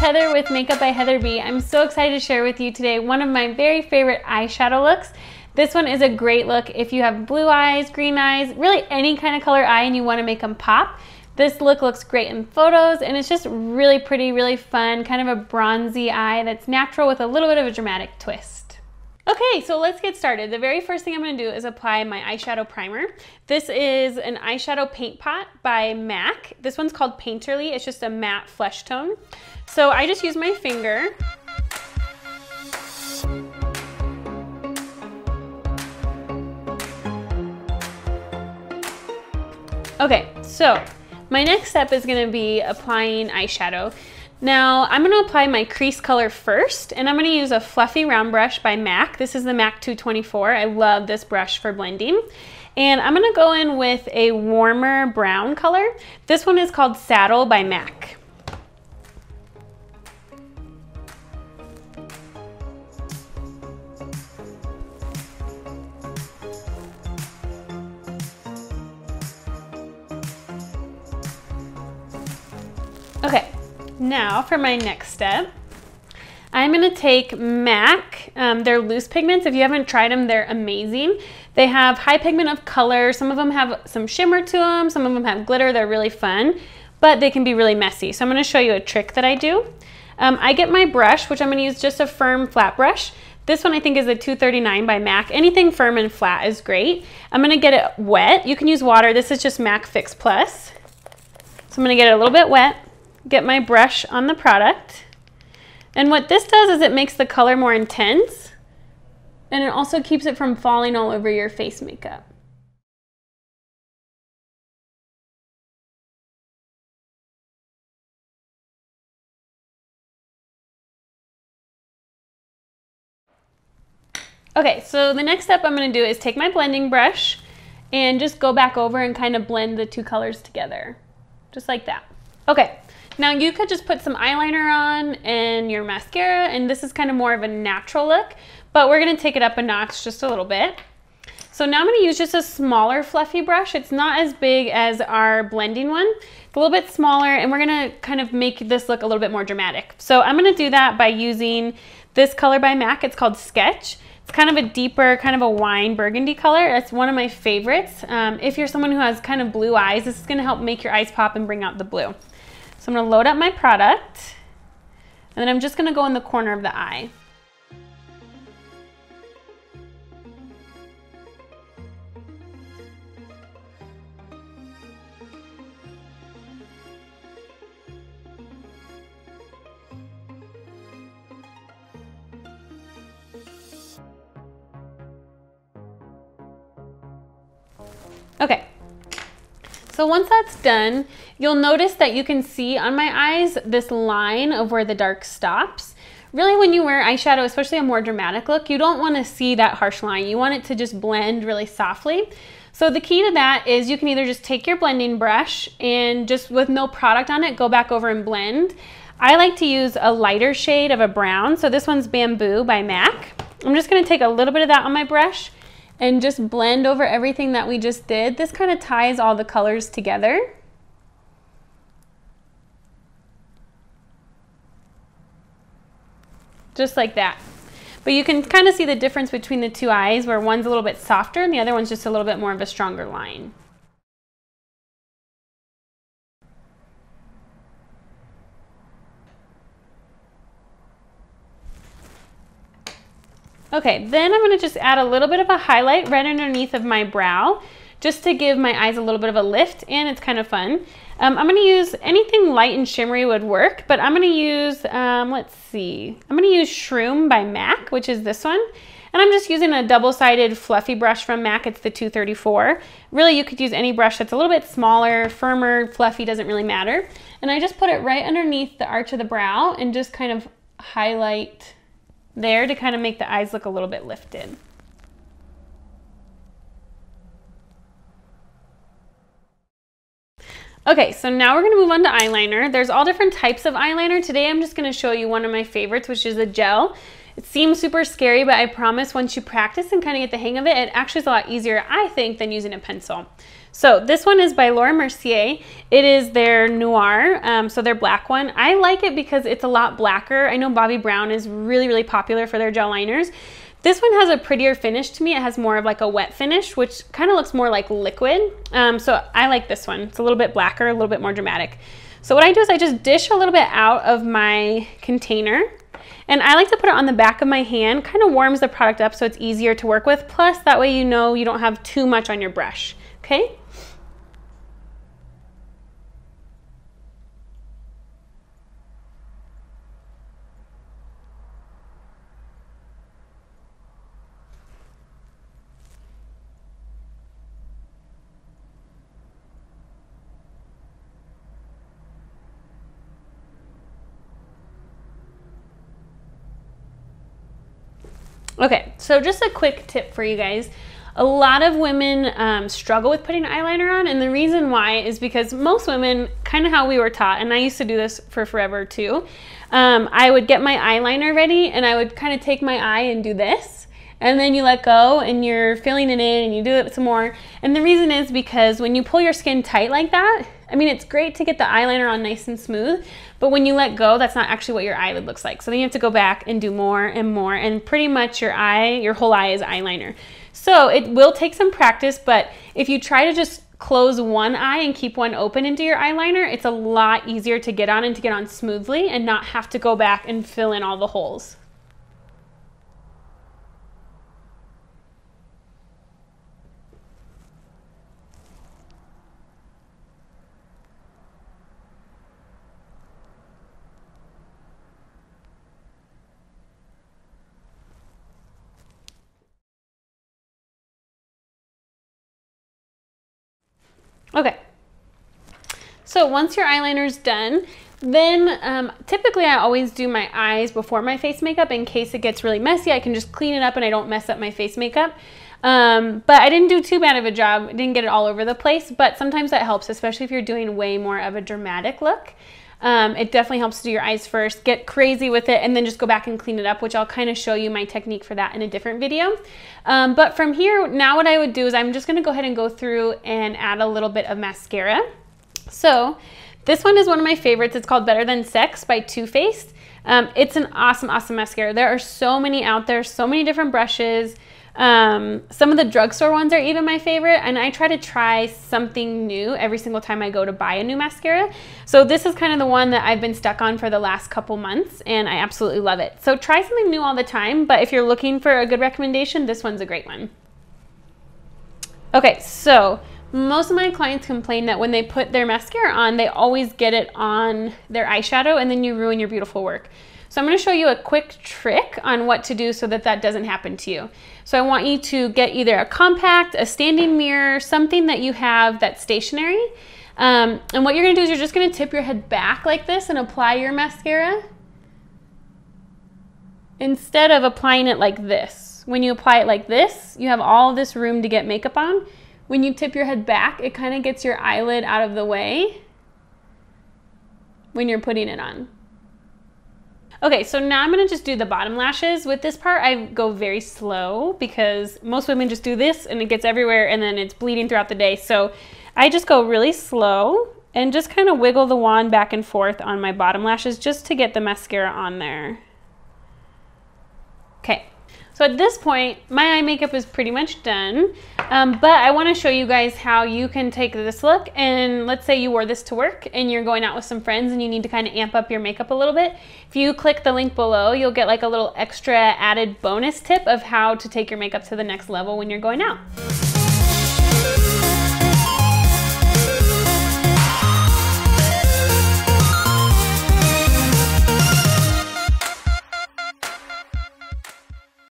Heather with Makeup by Heather B. I'm so excited to share with you today one of my very favorite eyeshadow looks. This one is a great look if you have blue eyes, green eyes, really any kind of color eye and you want to make them pop. This look looks great in photos and it's just really pretty, really fun, kind of a bronzy eye that's natural with a little bit of a dramatic twist. Okay, so let's get started. The very first thing I'm going to do is apply my eyeshadow primer. This is an eyeshadow paint pot by MAC. This one's called Painterly. It's just a matte flesh tone. So I just use my finger. Okay, so my next step is going to be applying eyeshadow. Now I'm going to apply my crease color first, and I'm going to use a fluffy round brush by MAC. This is the MAC 224. I love this brush for blending. And I'm going to go in with a warmer brown color. This one is called Saddle by MAC. Okay. Now for my next step, I'm going to take MAC, their loose pigments. If you haven't tried them, they're amazing. They have high pigment of color. Some of them have some shimmer to them. Some of them have glitter. They're really fun, but they can be really messy. So I'm going to show you a trick that I do. I get my brush, which I'm going to use just a firm flat brush. This one I think is a 239 by MAC. Anything firm and flat is great. I'm going to get it wet. You can use water. This is just MAC Fix Plus. So I'm going to get it a little bit wet. Get my brush on the product, and what this does is it makes the color more intense and it also keeps it from falling all over your face makeup. Okay, so the next step I'm going to do is take my blending brush and just go back over and kind of blend the two colors together, just like that. Okay. Now you could just put some eyeliner on and your mascara, and this is kind of more of a natural look, but we're going to take it up a notch just a little bit. So now I'm going to use just a smaller fluffy brush. It's not as big as our blending one. It's a little bit smaller, and we're going to kind of make this look a little bit more dramatic. So I'm going to do that by using this color by MAC. It's called Sketch. It's kind of a deeper, kind of a wine burgundy color. It's one of my favorites. If you're someone who has kind of blue eyes, this is going to help make your eyes pop and bring out the blue. So I'm going to load up my product, and then I'm just going to go in the corner of the eye. Okay. So once that's done, you'll notice that you can see on my eyes this line of where the dark stops. Really, when you wear eyeshadow, especially a more dramatic look, you don't want to see that harsh line. You want it to just blend really softly. So the key to that is you can either just take your blending brush and just with no product on it, go back over and blend. I like to use a lighter shade of a brown. So this one's Bamboo by MAC. I'm just going to take a little bit of that on my brush and just blend over everything that we just did. This kind of ties all the colors together. Just like that. But you can kind of see the difference between the two eyes where one's a little bit softer and the other one's just a little bit more of a stronger line. Okay, then I'm going to just add a little bit of a highlight right underneath of my brow just to give my eyes a little bit of a lift, and it's kind of fun. I'm going to use anything light and shimmery would work, but I'm going to use, let's see, I'm going to use Shroom by MAC, which is this one. And I'm just using a double-sided fluffy brush from MAC. It's the 234. Really, you could use any brush that's a little bit smaller, firmer, fluffy, doesn't really matter. And I just put it right underneath the arch of the brow and just kind of highlight there to kind of make the eyes look a little bit lifted. Okay, so now we're going to move on to eyeliner. There's all different types of eyeliner. Today I'm just going to show you one of my favorites, which is a gel. It seems super scary, but I promise once you practice and kind of get the hang of it, it actually is a lot easier, I think, than using a pencil. So this one is by Laura Mercier. It is their Noir, so their black one. I like it because it's a lot blacker. I know Bobbi Brown is really, really popular for their gel liners. This one has a prettier finish to me. It has more of like a wet finish, which kind of looks more like liquid. So I like this one. It's a little bit blacker, a little bit more dramatic. So what I do is I just dish a little bit out of my container, and I like to put it on the back of my hand. Kind of warms the product up so it's easier to work with. Plus that way you know you don't have too much on your brush, okay? Okay, so just a quick tip for you guys. A lot of women struggle with putting eyeliner on, and the reason why is because most women, kind of how we were taught, and I used to do this for forever too, I would get my eyeliner ready and I would kind of take my eye and do this, and then you let go and you're filling it in and you do it some more. And the reason is because when you pull your skin tight like that, I mean, it's great to get the eyeliner on nice and smooth, but when you let go, that's not actually what your eyelid looks like. So then you have to go back and do more and more, and pretty much your whole eye is eyeliner. So it will take some practice, but if you try to just close one eye and keep one open and do your eyeliner, it's a lot easier to get on and to get on smoothly and not have to go back and fill in all the holes. Okay, so once your eyeliner's done, then typically I always do my eyes before my face makeup in case it gets really messy. I can just clean it up and I don't mess up my face makeup. But I didn't do too bad of a job. I didn't get it all over the place, but sometimes that helps, especially if you're doing way more of a dramatic look. It definitely helps to do your eyes first, get crazy with it, and then just go back and clean it up, which I'll kind of show you my technique for that in a different video. But from here, now what I would do is I'm just gonna go ahead and go through and add a little bit of mascara. So this one is one of my favorites. It's called Better Than Sex by Too Faced. It's an awesome, awesome mascara. There are so many out there, so many different brushes. Some of the drugstore ones are even my favorite, and I try to try something new every single time I go to buy a new mascara. So this is kind of the one that I've been stuck on for the last couple months, and I absolutely love it. So try something new all the time, but if you're looking for a good recommendation, this one's a great one. Okay, so most of my clients complain that when they put their mascara on, they always get it on their eyeshadow, and then you ruin your beautiful work. So I'm going to show you a quick trick on what to do so that that doesn't happen to you. So I want you to get either a compact, a standing mirror, something that you have that's stationary. And what you're going to do is you're just going to tip your head back like this and apply your mascara instead of applying it like this. When you apply it like this, you have all this room to get makeup on. When you tip your head back, it kind of gets your eyelid out of the way when you're putting it on. Okay, so now I'm gonna just do the bottom lashes. With this part, I go very slow because most women just do this and it gets everywhere and then it's bleeding throughout the day. So I just go really slow and just kind of wiggle the wand back and forth on my bottom lashes just to get the mascara on there. Okay. So at this point, my eye makeup is pretty much done, but I want to show you guys how you can take this look and let's say you wore this to work and you're going out with some friends and you need to kind of amp up your makeup a little bit. If you click the link below, you'll get like a little extra added bonus tip of how to take your makeup to the next level when you're going out.